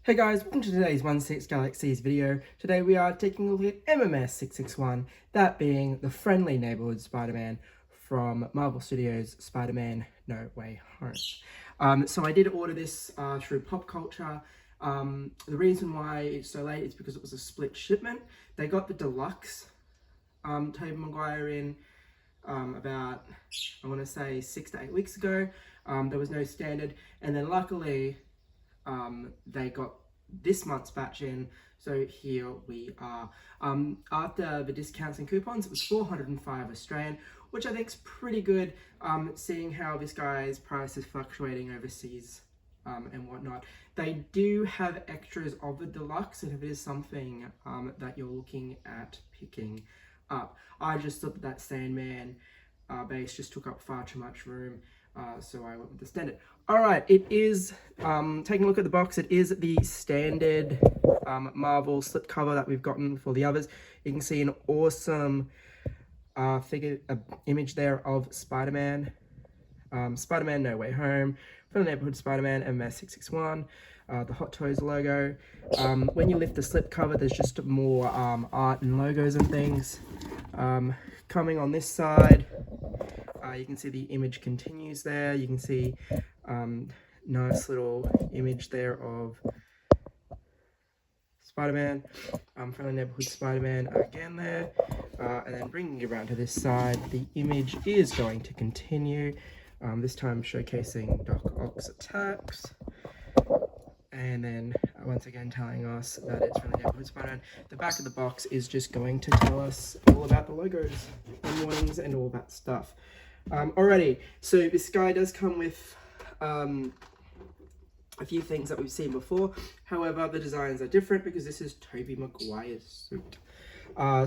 Hey guys, welcome to today's 1/6 Galaxies video. Today we are taking a look at MMS 661, that being the friendly neighborhood Spider-Man from Marvel Studios' Spider-Man No Way Home. So I did order this through Pop Culture. The reason why it's so late is because it was a split shipment. They got the deluxe Tobey Maguire in about, I want to say 6 to 8 weeks ago. There was no standard, and then luckily they got this month's batch in, so here we are. After the discounts and coupons, it was 405 Australian, which I think is pretty good, seeing how this guy's price is fluctuating overseas and whatnot. They do have extras of the deluxe, and if it is something that you're looking at picking up. I just thought that Sandman base just took up far too much room, so I went with the standard. Alright, it is, taking a look at the box, it is the standard Marvel slipcover that we've gotten for the others. You can see an awesome image there of Spider-Man. Spider-Man No Way Home, from the Neighbourhood Spider-Man, MMS 661, the Hot Toys logo. When you lift the slipcover, there's just more art and logos and things. Coming on this side, you can see the image continues there. You can see nice little image there of Spider-Man, from the Neighbourhood Spider-Man again there. And then bringing it around to this side, the image is going to continue, this time showcasing Doc Ock's attacks. And then once again telling us that it's from the Neighbourhood Spider-Man. The back of the box is just going to tell us all about the logos and warnings and all that stuff. Alrighty, so this guy does come with a few things that we've seen before. However, the designs are different because this is Tobey Maguire's suit.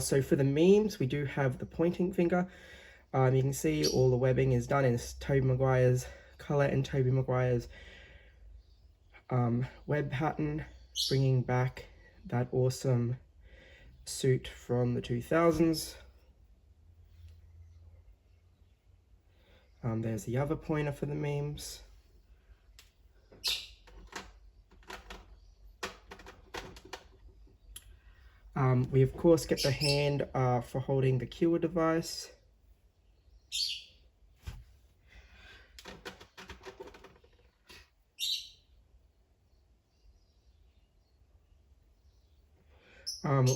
So for the memes, we do have the pointing finger. You can see all the webbing is done in Tobey Maguire's color and Tobey Maguire's web pattern, bringing back that awesome suit from the 2000s. There's the other pointer for the memes. We of course get the hand for holding the cure device.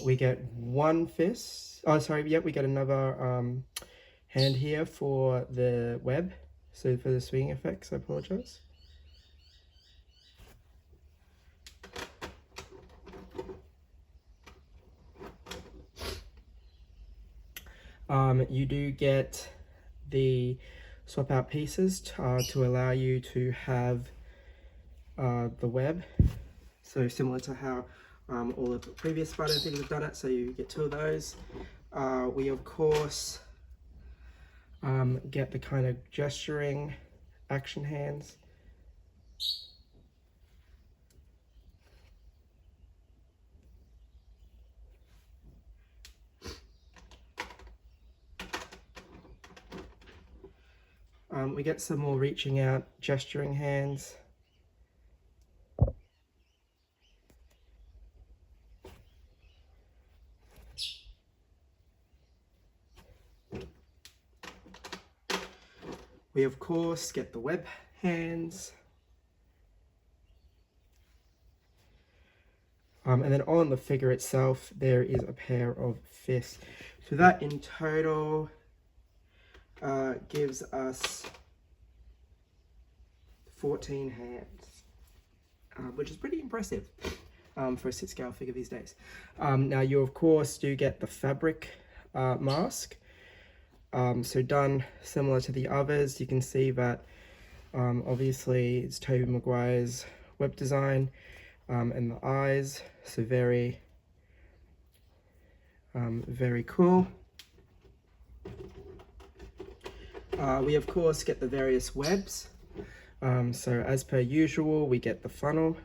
We get one fist. Oh, sorry. Yep, we get another hand here for the web. So for the swing effects, I apologize. You do get the swap out pieces to allow you to have the web. So similar to how all of the previous Spider-Man things have done it, so you get two of those. We of course get the kind of gesturing action hands. We get some more reaching out, gesturing hands. We of course get the web hands. And then on the figure itself, there is a pair of fists. So that in total gives us 14 hands, which is pretty impressive for a 6-scale figure these days. Now you of course do get the fabric mask. So done similar to the others. You can see that obviously it's Tobey Maguire's web design and the eyes, so very cool. We of course get the various webs. So as per usual, we get the funnel.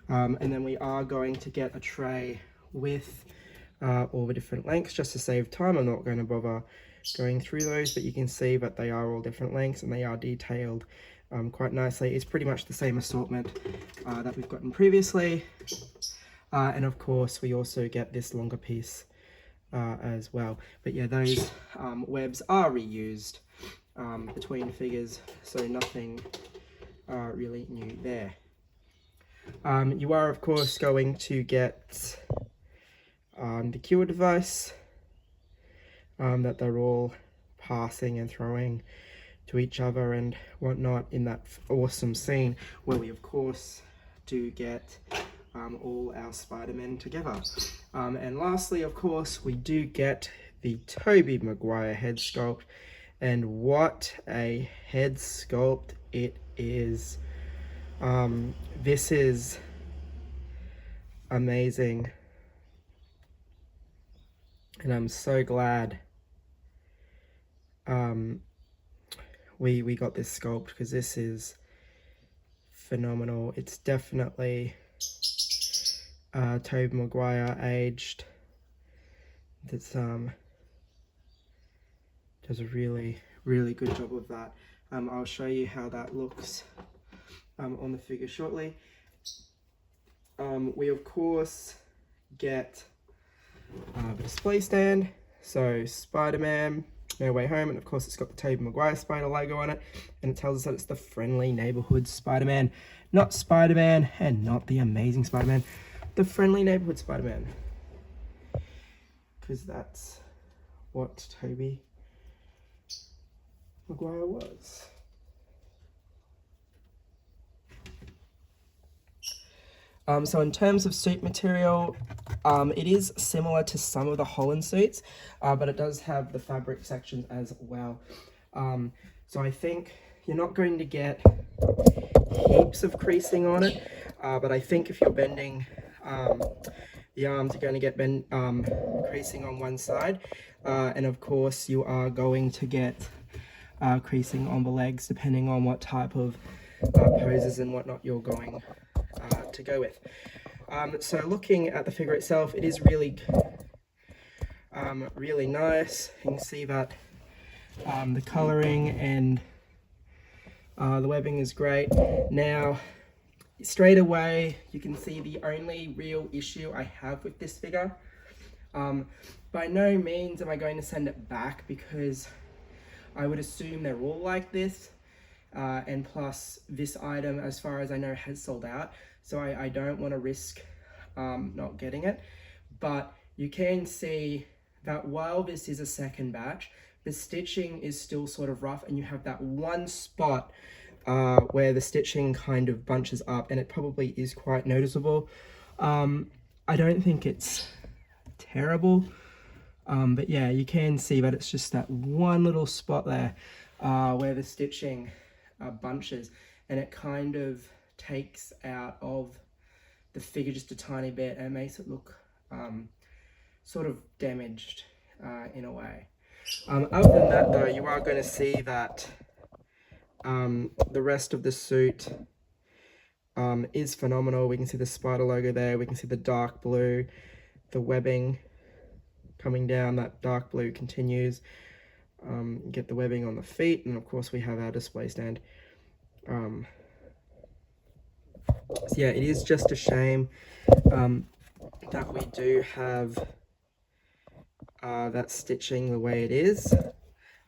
And then we are going to get a tray with all the different lengths. Just to save time, I'm not going to bother going through those, but you can see that they are all different lengths and they are detailed quite nicely. It's pretty much the same assortment that we've gotten previously. And of course, we also get this longer piece as well. But yeah, those webs are reused between figures, so nothing really new there. You are of course going to get the cure device that they're all passing and throwing to each other and whatnot in that awesome scene where we of course do get all our Spider-Men together. And lastly, of course, we do get the Tobey Maguire head sculpt, and what a head sculpt it is. This is amazing, and I'm so glad we got this sculpt, because this is phenomenal. It's definitely Tobey Maguire aged. That's does a really good job of that. I'll show you how that looks on the figure shortly. We of course get the display stand, so Spider-Man No Way Home, and of course it's got the Tobey Maguire Spider logo on it, and it tells us that it's the Friendly Neighborhood Spider-Man, not Spider-Man and not the Amazing Spider-Man, the Friendly Neighborhood Spider-Man, because that's what Tobey Maguire was. So in terms of suit material, it is similar to some of the Holland suits, but it does have the fabric sections as well. So I think you're not going to get heaps of creasing on it, but I think if you're bending the arms, you're going to get creasing on one side, and of course you are going to get creasing on the legs depending on what type of poses and whatnot you're going to go with. So looking at the figure itself, it is really nice. You can see that the colouring and the webbing is great. Now straight away you can see the only real issue I have with this figure. By no means am I going to send it back, because I would assume they're all like this, and plus this item, as far as I know, has sold out, so I don't want to risk not getting it. But you can see that while this is a second batch, the stitching is still sort of rough, and you have that one spot where the stitching kind of bunches up, and it probably is quite noticeable. I don't think it's terrible, but yeah, you can see that it's just that one little spot there where the stitching bunches, and it kind of takes out of the figure just a tiny bit and makes it look sort of damaged in a way. Other than that though, you are going to see that the rest of the suit is phenomenal. We can see the spider logo there, we can see the dark blue, the webbing coming down, that dark blue continues. Get the webbing on the feet, and of course we have our display stand. So yeah, it is just a shame that we do have that stitching the way it is,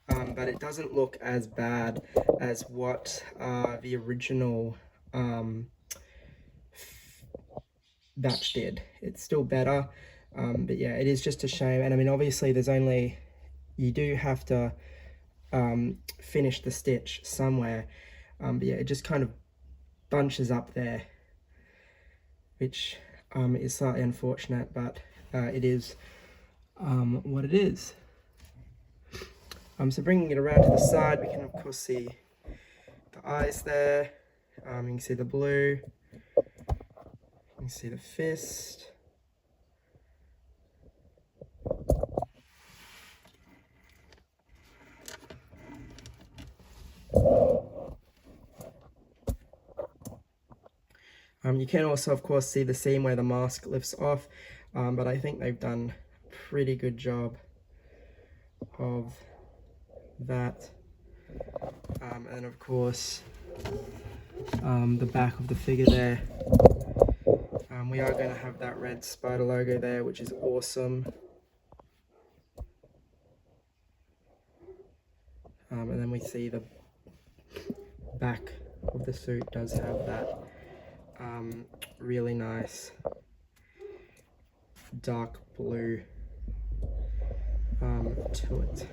but it doesn't look as bad as what the original batch did. It's still better, but yeah, it is just a shame. And I mean, obviously you do have to finish the stitch somewhere, but yeah, it just kind of bunches up there, which is slightly unfortunate, but it is what it is. So bringing it around to the side, we can of course see the eyes there, you can see the blue, you can see the fist. You can also, of course, see the seam where the mask lifts off, but I think they've done a pretty good job of that. And of course, the back of the figure there. We are going to have that red spider logo there, which is awesome. And then we see the back of the suit does have that really nice dark blue to it.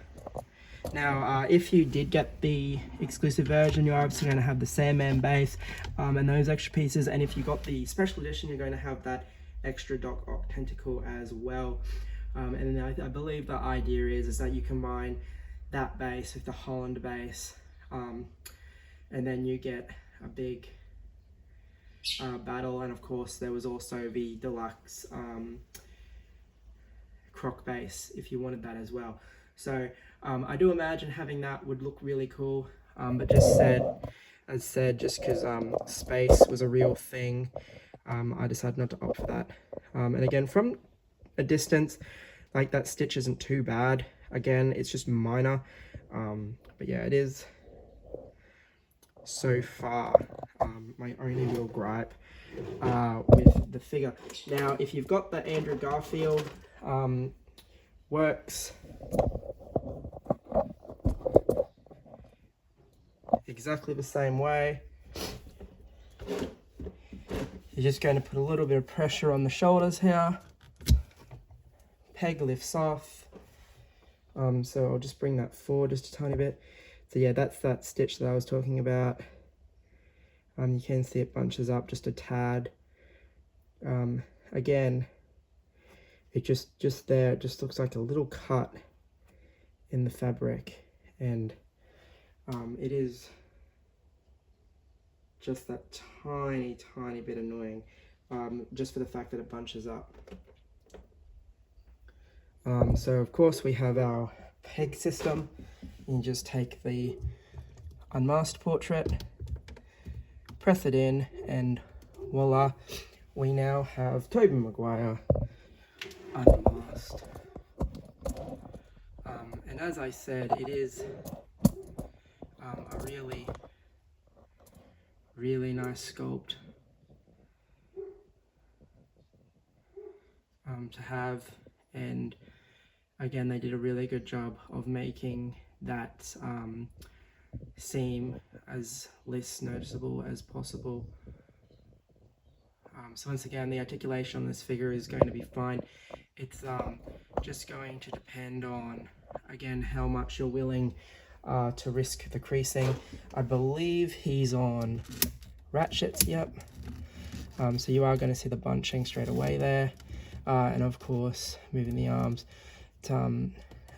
Now, if you did get the exclusive version, you're obviously going to have the Sandman base and those extra pieces. And if you got the special edition, you're going to have that extra Doc Ock tentacle as well. And I believe the idea is that you combine that base with the Holland base, and then you get a big battle. And of course, there was also the deluxe croc base if you wanted that as well. So I do imagine having that would look really cool, but just just because space was a real thing, I decided not to opt for that. And again, from a distance, like, that stitch isn't too bad. Again, it's just minor, but yeah, it is so far my only real gripe with the figure. Now, if you've got the Andrew Garfield, works exactly the same way. You're just going to put a little bit of pressure on the shoulders here. Peg lifts off. So I'll just bring that forward just a tiny bit. So yeah, that's that stitch that I was talking about. You can see it bunches up just a tad. Again, it just there, it just looks like a little cut in the fabric, and it is just that tiny bit annoying, just for the fact that it bunches up. So of course we have our peg system. You just take the unmasked portrait, press it in, and voila, we now have Tobey Maguire unmasked. And as I said, it is a really nice sculpt to have, and again, they did a really good job of making that seam as less noticeable as possible. So once again, the articulation on this figure is going to be fine. It's just going to depend on, again, how much you're willing to risk the creasing. I believe he's on ratchets, yep. So you are going to see the bunching straight away there. And of course, moving the arms.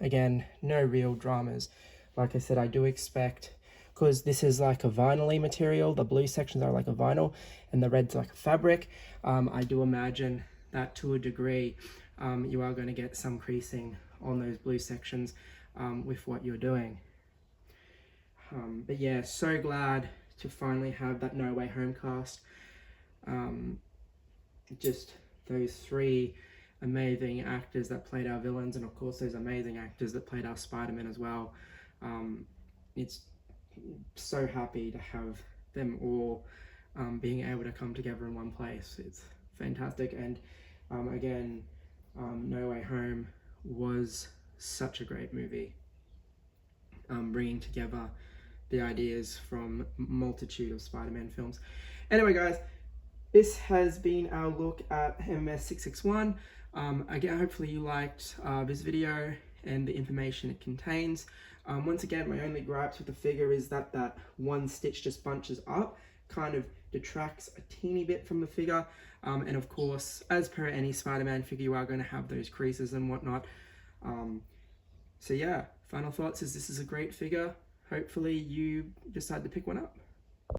Again, no real dramas. Like I said, I do expect, because this is like a vinyl-y material, the blue sections are like a vinyl and the red's like a fabric. I do imagine that to a degree you are going to get some creasing on those blue sections with what you're doing. But yeah, so glad to finally have that No Way Home cast. Just those three amazing actors that played our villains, and of course those amazing actors that played our Spider-Man as well. It's so happy to have them all being able to come together in one place. It's fantastic. And again, No Way Home was such a great movie, bringing together the ideas from a multitude of Spider-Man films. Anyway guys, this has been our look at MMS 661. Again, hopefully you liked this video and the information it contains. Once again, my only gripes with the figure is that that one stitch just bunches up, kind of detracts a teeny bit from the figure. And of course, as per any Spider-Man figure, you are going to have those creases and whatnot. So yeah, final thoughts is this is a great figure. Hopefully you decide to pick one up.